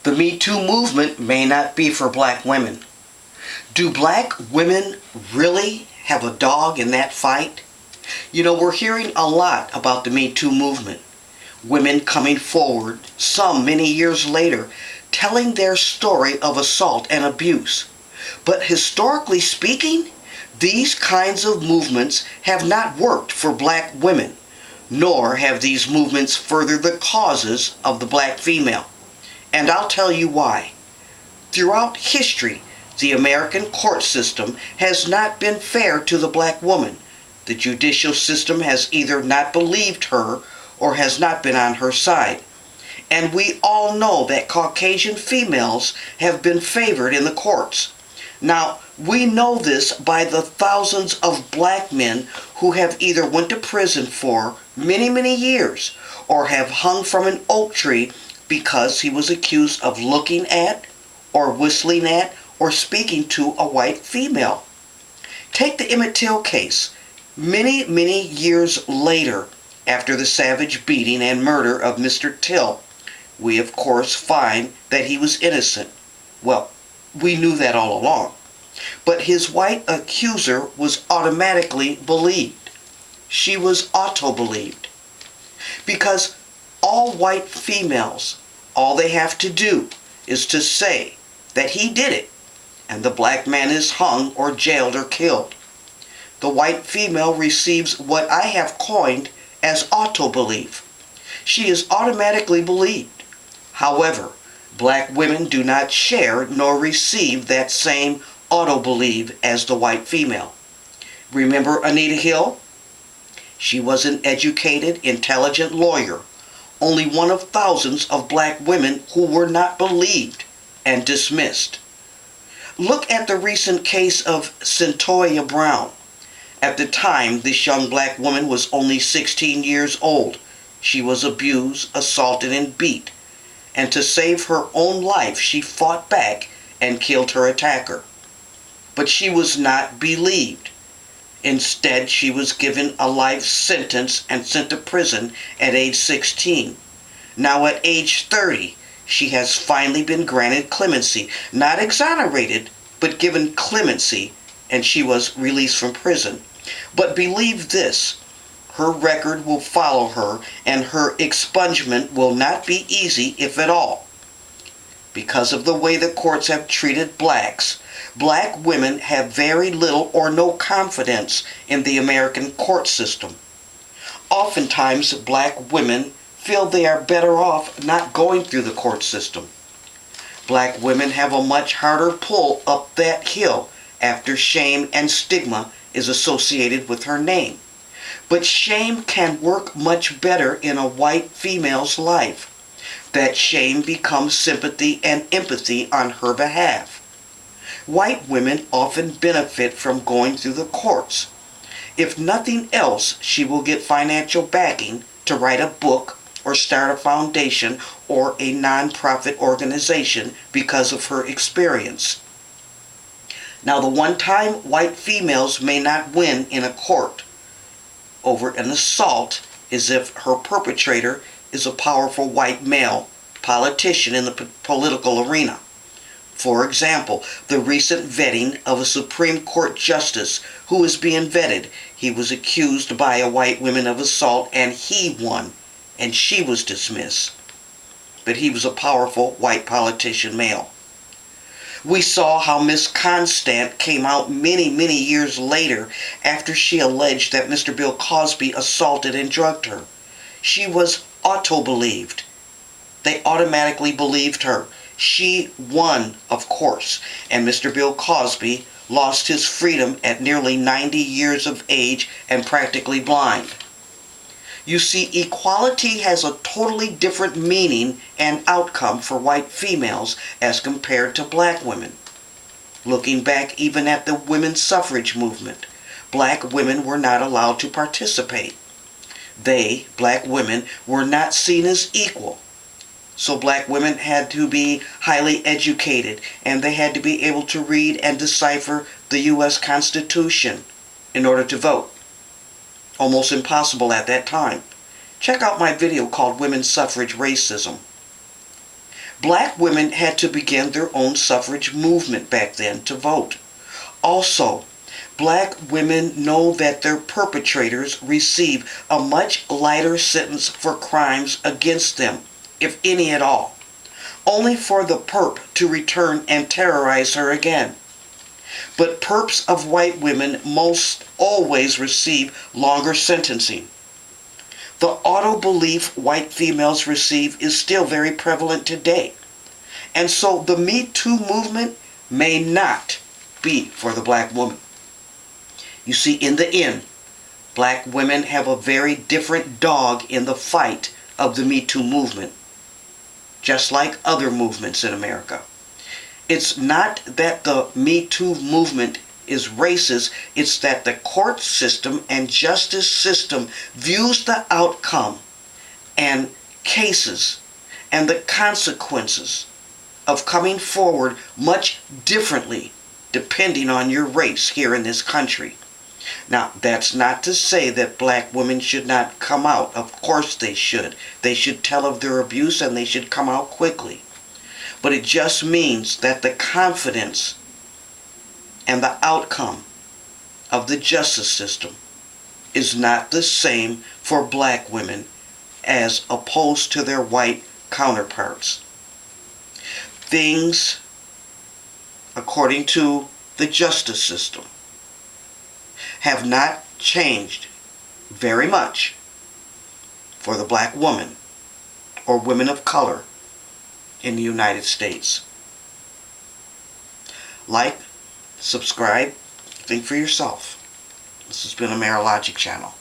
The Me Too movement may not be for black women. Do black women really have a dog in that fight? You know, we're hearing a lot about the Me Too movement. Women coming forward, some many years later, telling their story of assault and abuse. But historically speaking, these kinds of movements have not worked for black women, nor have these movements furthered the causes of the black female. And I'll tell you why. Throughout history, the American court system has not been fair to the black woman. The judicial system has either not believed her or has not been on her side. And we all know that Caucasian females have been favored in the courts. Now, we know this by the thousands of black men who have either went to prison for many, many years or have hung from an oak tree because he was accused of looking at or whistling at or speaking to a white female. Take the Emmett Till case. Many, many years later, after the savage beating and murder of Mr. Till, we of course find that he was innocent. Well, we knew that all along. But his white accuser was automatically believed. She was auto-believed. Because all white females, all they have to do is to say that he did it, and the black man is hung or jailed or killed. The white female receives what I have coined as auto-belief. She is automatically believed. However, black women do not share nor receive that same auto-believe as the white female. Remember Anita Hill? She was an educated, intelligent lawyer, only one of thousands of black women who were not believed and dismissed. Look at the recent case of Cyntoia Brown. At the time, this young black woman was only 16 years old. She was abused, assaulted, and beat. And to save her own life, she fought back and killed her attacker. But she was not believed. Instead, she was given a life sentence and sent to prison at age 16. Now at age 30, she has finally been granted clemency. Not exonerated, but given clemency, and she was released from prison. But believe this, her record will follow her, and her expungement will not be easy, if at all. Because of the way the courts have treated blacks, black women have very little or no confidence in the American court system. Oftentimes, black women feel they are better off not going through the court system. Black women have a much harder pull up that hill after shame and stigma is associated with her name. But shame can work much better in a white female's life. That shame becomes sympathy and empathy on her behalf. White women often benefit from going through the courts. If nothing else, she will get financial backing to write a book or start a foundation or a non-profit organization because of her experience. Now, the one time white females may not win in a court over an assault is if her perpetrator is a powerful white male politician in the political arena. For example, the recent vetting of a Supreme Court justice who is being vetted. He was accused by a white woman of assault and he won, and she was dismissed. But he was a powerful white politician male. We saw how Miss Constant came out many, many years later after she alleged that Mr. Bill Cosby assaulted and drugged her. She was auto-believed. They automatically believed her. She won, of course, and Mr. Bill Cosby lost his freedom at nearly 90 years of age and practically blind. You see, equality has a totally different meaning and outcome for white females as compared to black women. Looking back even at the women's suffrage movement, black women were not allowed to participate. They, black women, were not seen as equal. So black women had to be highly educated, and they had to be able to read and decipher the U.S. Constitution in order to vote. Almost impossible at that time. Check out my video called Women's Suffrage Racism. Black women had to begin their own suffrage movement back then to vote. Also, black women know that their perpetrators receive a much lighter sentence for crimes against them, if any at all, only for the perp to return and terrorize her again. But perps of white women most always receive longer sentencing. The auto belief white females receive is still very prevalent today. And so the Me Too movement may not be for the black woman. You see, in the end, black women have a very different dog in the fight of the Me Too movement, just like other movements in America. It's not that the Me Too movement is racist, it's that the court system and justice system views the outcome and cases and the consequences of coming forward much differently depending on your race here in this country. Now, that's not to say that black women should not come out. Of course they should. They should tell of their abuse and they should come out quickly. But it just means that the confidence and the outcome of the justice system is not the same for black women as opposed to their white counterparts. Things, according to the justice system, have not changed very much for the black woman or women of color in the United States. Like, subscribe, think for yourself. This has been a Marologic channel.